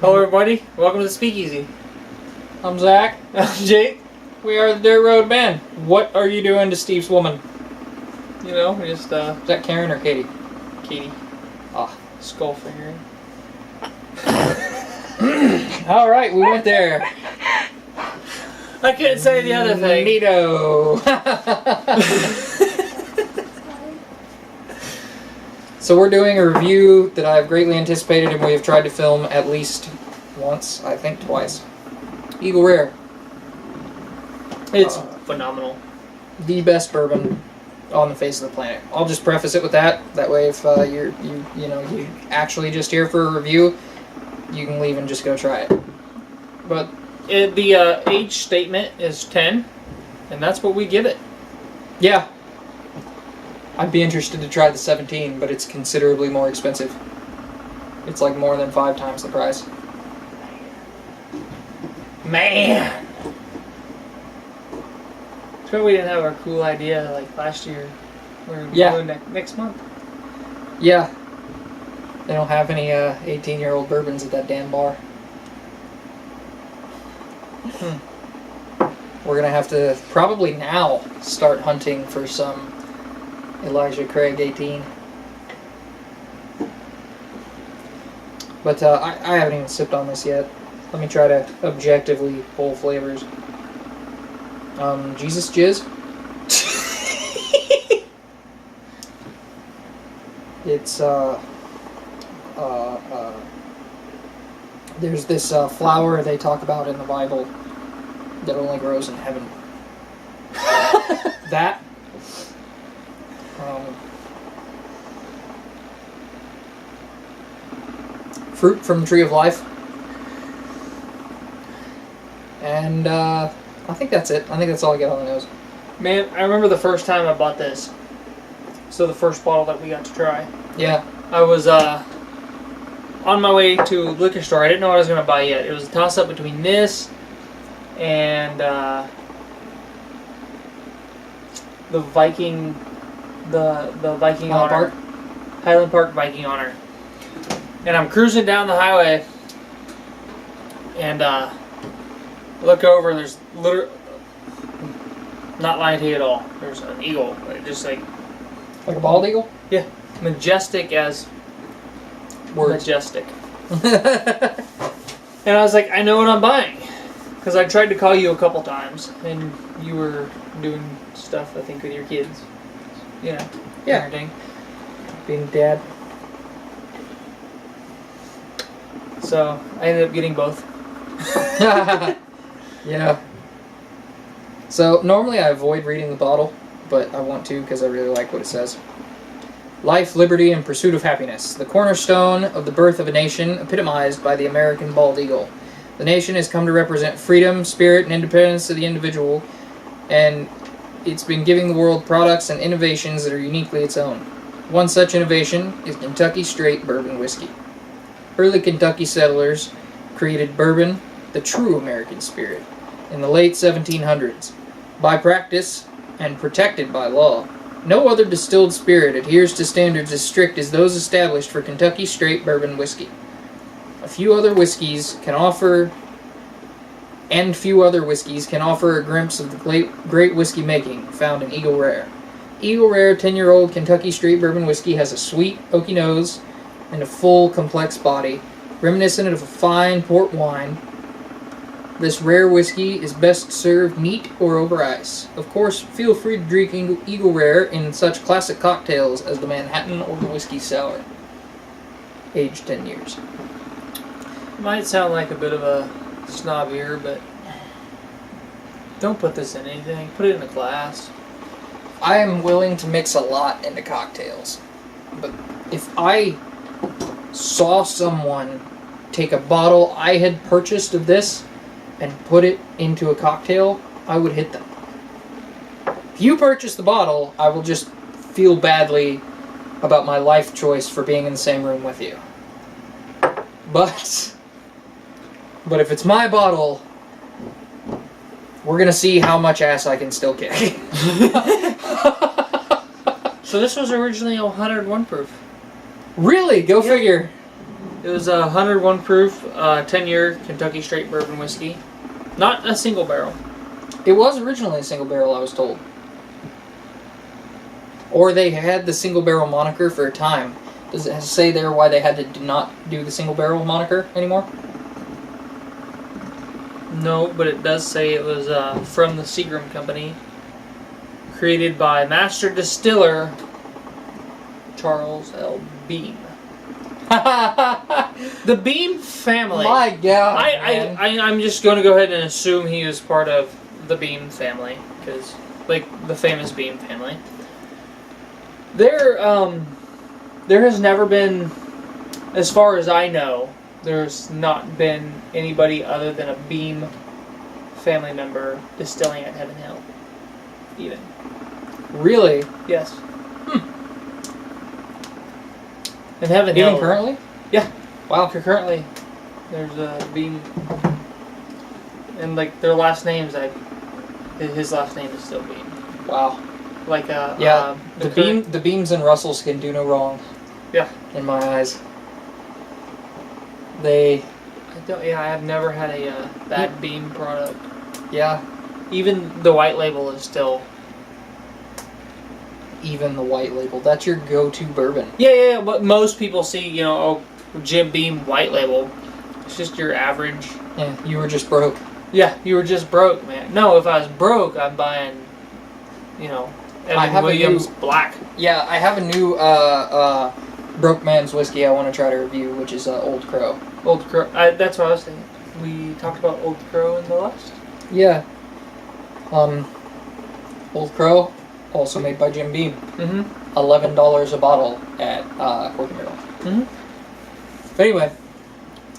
Hello everybody, welcome to the Speakeasy. I'm Zach. I'm Jake. We are the Dirt Road Band. What are you doing to Steve's woman? You know, just Is that Karen or Katie? Katie. Ah. Skull fingering. Alright, we went there. I couldn't say the other thing. Neato. So we're doing a review that I've greatly anticipated and we have tried to film at least once, I think twice. Eagle Rare. It's phenomenal. The best bourbon on the face of the planet. I'll just preface it with that. That way, if you're actually just here for a review, you can leave and just go try it. But The age statement is 10, and that's what we give it. yeah, I'd be interested to try the 17, but it's considerably more expensive. It's like more than 5 times the price. Man! It's why we didn't have our cool idea like last year. We're going next month. Yeah. They don't have any 18-year-old bourbons at that damn bar. We're gonna have to probably now start hunting for some Elijah Craig 18. But I haven't even sipped on this yet. Let me try to objectively pull flavors. Jesus Jizz. It's there's this flower they talk about in the Bible that only grows in heaven. That. Fruit from the Tree of Life. And I think that's it. I think that's all I get on the nose. Man, I remember the first time I bought this. So the first bottle that we got to try. Yeah. I was on my way to a liquor store. I didn't know what I was going to buy yet. It was a toss-up between this and the Viking, the Viking Honor. Highland Park Viking Honor. And I'm cruising down the highway and look over and there's literally, not lying to you at all, there's an eagle, just like a bald eagle? Yeah. Majestic as words. Majestic. And I was like, I know what I'm buying. Because I tried to call you a couple times, and you were doing stuff, I think, with your kids. You know, parenting. Being dad. So, I ended up getting both. Yeah. So, normally I avoid reading the bottle, but I want to because I really like what it says. Life, liberty, and pursuit of happiness. The cornerstone of the birth of a nation, epitomized by the American bald eagle. The nation has come to represent freedom, spirit, and independence of the individual, and it's been giving the world products and innovations that are uniquely its own. One such innovation is Kentucky Straight Bourbon Whiskey. Early Kentucky settlers created bourbon, the true American spirit, in the late 1700s. By practice, and protected by law, no other distilled spirit adheres to standards as strict as those established for Kentucky Straight Bourbon Whiskey. Few other whiskeys can offer a glimpse of the great whiskey making found in Eagle Rare. Eagle Rare 10-year-old Kentucky Straight Bourbon Whiskey has a sweet, oaky nose and a full, complex body, reminiscent of a fine port wine. This rare whiskey is best served neat or over ice. Of course, feel free to drink Eagle Rare in such classic cocktails as the Manhattan or the Whiskey Sour. Aged 10 years. Might sound like a bit of a snob here, but don't put this in anything. Put it in a glass. I am willing to mix a lot into cocktails. But if I saw someone take a bottle I had purchased of this and put it into a cocktail, I would hit them. If you purchase the bottle, I will just feel badly about my life choice for being in the same room with you. But if it's my bottle, we're gonna see how much ass I can still kick. So this was originally 101 proof. Really? Go figure. It was a 101 proof, 10-year Kentucky straight bourbon whiskey. Not a single barrel. It was originally a single barrel, I was told. Or they had the single barrel moniker for a time. Does it say there why they had to not do the single barrel moniker anymore? No, but it does say it was from the Seagram Company. Created by Master Distiller Charles L. Beam. The Beam family. My God, I'm just going to go ahead and assume he was part of the Beam family, because, like, the famous Beam family. There has never been, as far as I know, there's not been anybody other than a Beam family member distilling at Heaven Hill. Even. Really? Yes. In Heaven Hill. Even currently? Yeah. Wow. Currently, there's a Beam, and like their last names, his last name is still Beam. Wow. Like the Beams and Russells can do no wrong. Yeah. In my eyes. I have never had a bad Beam product. Yeah. Even the white label is still. Even the white label. That's your go-to bourbon. Yeah. But most people see, Jim Beam white label. It's just your average. Yeah, you were just broke. Yeah, you were just broke, man. No, if I was broke, I'm buying, Evan Williams Black. Yeah, I have a new broke man's whiskey I want to try to review, which is Old Crow. Old Crow. That's what I was thinking. We talked about Old Crow in the last. Yeah. Old Crow, also made by Jim Beam. Mm-hmm. $11 a bottle at Cork and Barrel. Mm-hmm. But anyway,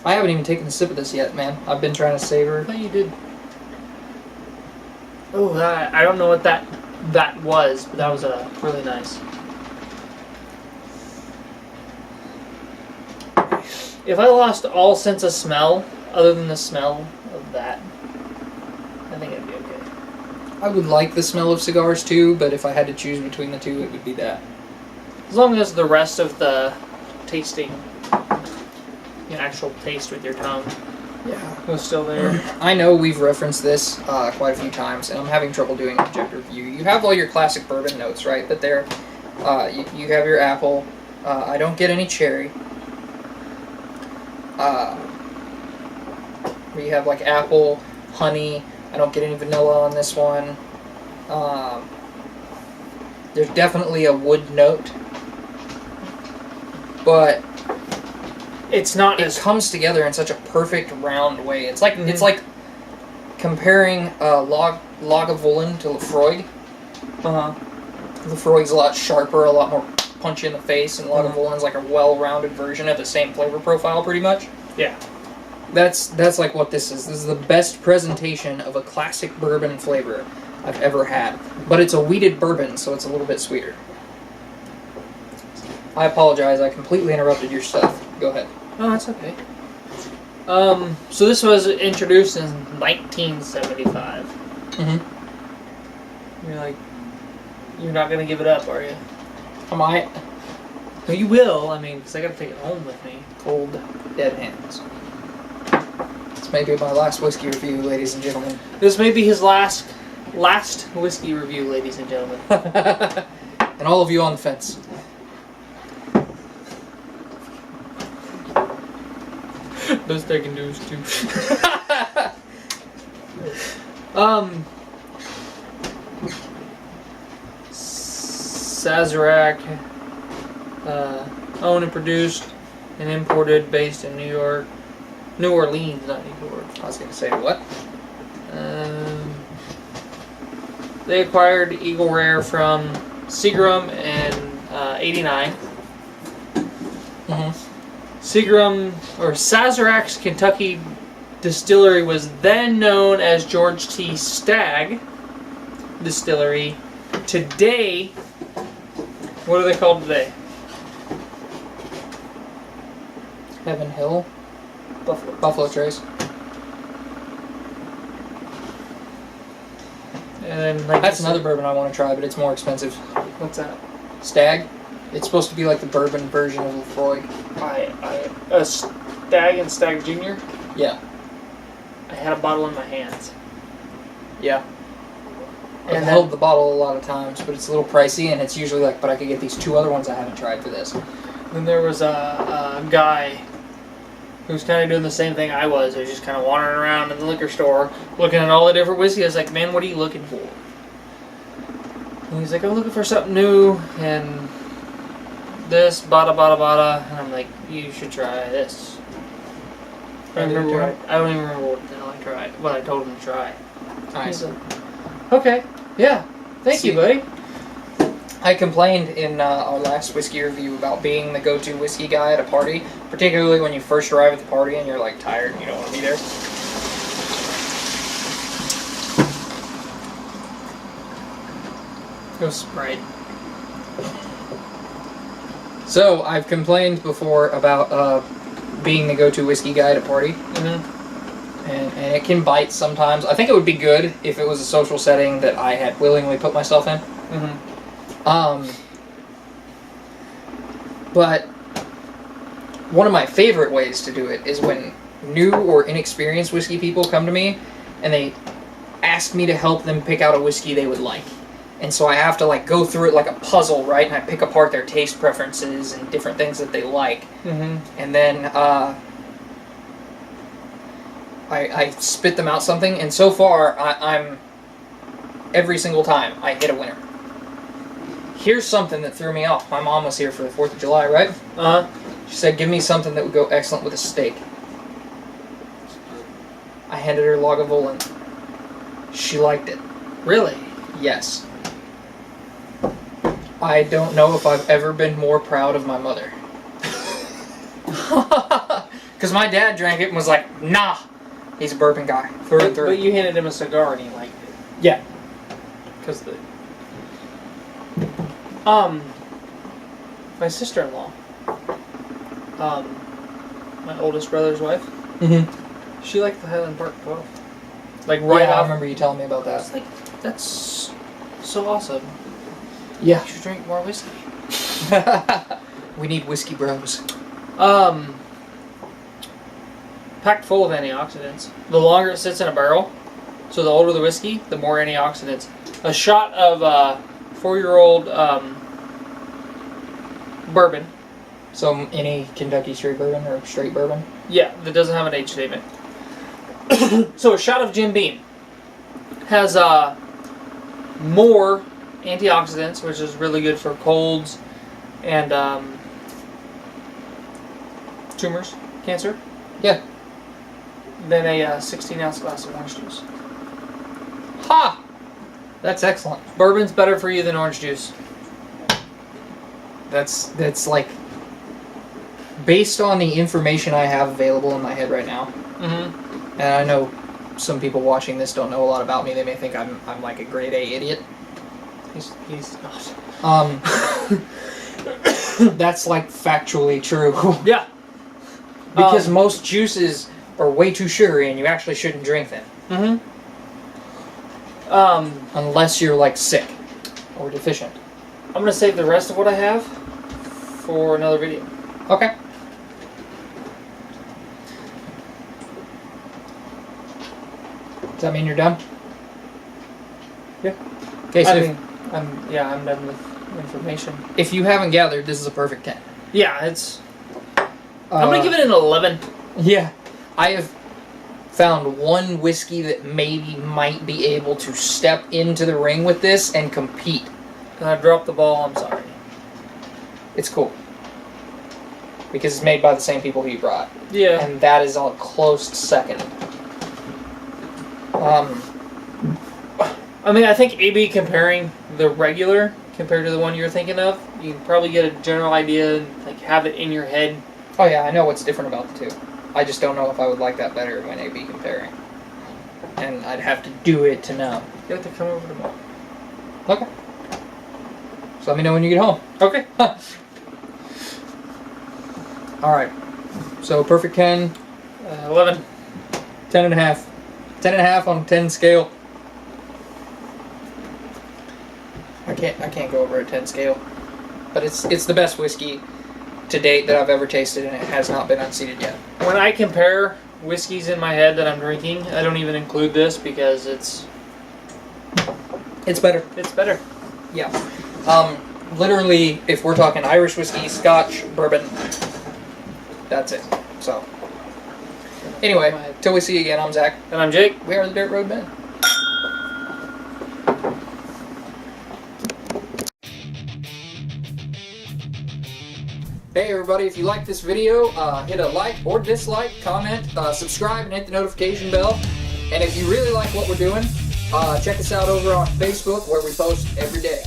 I haven't even taken a sip of this yet, man. I've been trying to savor. I thought you did. Oh, I don't know what that was, but that was really nice. If I lost all sense of smell, other than the smell of that, I think I'd be okay. I would like the smell of cigars too, but if I had to choose between the two, it would be that. As long as the rest of the tasting, actual taste with your tongue, was still there. I know we've referenced this quite a few times, and I'm having trouble doing an objective review. You have all your classic bourbon notes, right? But there, you have your apple. I don't get any cherry. We have like apple, honey. I don't get any vanilla on this one. There's definitely a wood note, but it's not. It comes together in such a perfect round way. It's like it's like comparing Lagavulin to Lefroy. Lefroy's a lot sharper, a lot more punchy in the face, and Lagavulin's like a well-rounded version of the same flavor profile, pretty much. Yeah. That's like what this is. This is the best presentation of a classic bourbon flavor I've ever had. But it's a wheated bourbon, so it's a little bit sweeter. I apologize, I completely interrupted your stuff. Go ahead. Oh, that's okay. So this was introduced in 1975. Mm-hmm. You're not gonna give it up, are you? I might. Well, you will. Because I gotta take it home with me. Cold, dead hands. This may be my last whiskey review, ladies and gentlemen. This may be his last whiskey review, ladies and gentlemen. And all of you on the fence. Best I can do is two. Sazerac, owned and produced and imported, based in New Orleans, not New York. I was going to say, what? They acquired Eagle Rare from Seagram in '89. Seagram, or Sazerac's Kentucky distillery, was then known as George T. Stagg Distillery. Today, what are they called today? Heaven Hill? Buffalo Trace. And then, that's another bourbon I want to try, but it's more expensive. What's that? Stagg? It's supposed to be like the bourbon version of Lefroy. A Stag and Stag Junior. Yeah. I had a bottle in my hands. Yeah. I've And held the bottle a lot of times, but it's a little pricey, and it's usually like, but I could get these 2 other ones I haven't tried for this. Then there was a guy who was kind of doing the same thing I was. He was just kind of wandering around in the liquor store, looking at all the different whiskey. I was like, man, what are you looking for? And he's like, I'm looking for something new, and this, bada, bada, bada. And I'm like, you should try this. I don't even remember what the hell I tried, what I told him to try. Nice. He's like, okay, yeah, thank you, buddy. I complained in our last whiskey review about being the go-to whiskey guy at a party, particularly when you first arrive at the party and you're like tired and you don't want to be there. It was Sprite. So, I've complained before about being the go-to whiskey guy at a party. Mm-hmm. And it can bite sometimes. I think it would be good if it was a social setting that I had willingly put myself in. Mm-hmm. But one of my favorite ways to do it is when new or inexperienced whiskey people come to me and they ask me to help them pick out a whiskey they would like. And so I have to like go through it like a puzzle, right? And I pick apart their taste preferences and different things that they like. Mm-hmm. And then I spit them out something. And so far, I'm every single time I hit a winner. Here's something that threw me off. My mom was here for the 4th of July, right? Uh-huh. She said, give me something that would go excellent with a steak. I handed her Lagavulin. She liked it. Really? Yes. I don't know if I've ever been more proud of my mother. Because my dad drank it and was like, nah. He's a bourbon guy, through and through. But you handed him a cigar and he liked it. Yeah. Because my sister-in-law, my oldest brother's wife, Mm-hmm. she liked the Highland Park 12. Like right I off. remember you telling me about I was that. like, that's so awesome. Yeah. You should drink more whiskey. We need whiskey bros. Packed full of antioxidants. The longer it sits in a barrel, so the older the whiskey, the more antioxidants. A shot of 4-year-old bourbon. So any Kentucky straight bourbon or straight bourbon? Yeah, that doesn't have an age statement. So a shot of Jim Beam has more antioxidants, which is really good for colds and tumors, cancer. Yeah. Than a 16-ounce glass of orange juice. Ha! That's excellent. Bourbon's better for you than orange juice. That's like based on the information I have available in my head right now. Mm-hmm. And I know some people watching this don't know a lot about me. They may think I'm like a grade A idiot. He's not. That's like factually true. Yeah. Because most juices are way too sugary and you actually shouldn't drink them. Mm-hmm. Unless you're like sick or deficient. I'm going to save the rest of what I have for another video. Okay. Does that mean you're done? Yeah. Okay, so I'm done with information. if you haven't gathered, this is a perfect 10. Yeah, it's... I'm going to give it an 11. Yeah. I have found one whiskey that maybe might be able to step into the ring with this and compete. And I dropped the ball, I'm sorry. It's cool. Because it's made by the same people he brought. Yeah. And that is a close second. I mean, I think AB comparing the regular compared to the one you're thinking of, you can probably get a general idea and like have it in your head. Oh yeah, I know what's different about the two. I just don't know if I would like that better when A-B comparing. And I'd have to do it to know. You have to come over tomorrow. Okay. So let me know when you get home. Okay. Alright. So perfect 10, 11. 10 and a half. 10 and a half on 10 scale. I can't go over a 10 scale. But it's the best whiskey to date that I've ever tasted, and it has not been unseated yet. When I compare whiskeys in my head that I'm drinking, I don't even include this because it's better. It's better. Yeah. Literally, if we're talking Irish whiskey, Scotch, bourbon, that's it. So, anyway, till we see you again, I'm Zach. And I'm Jake. We are the Dirt Road Men. Hey everybody, if you like this video, hit a like or dislike, comment, subscribe, and hit the notification bell. And if you really like what we're doing, check us out over on Facebook, where we post every day.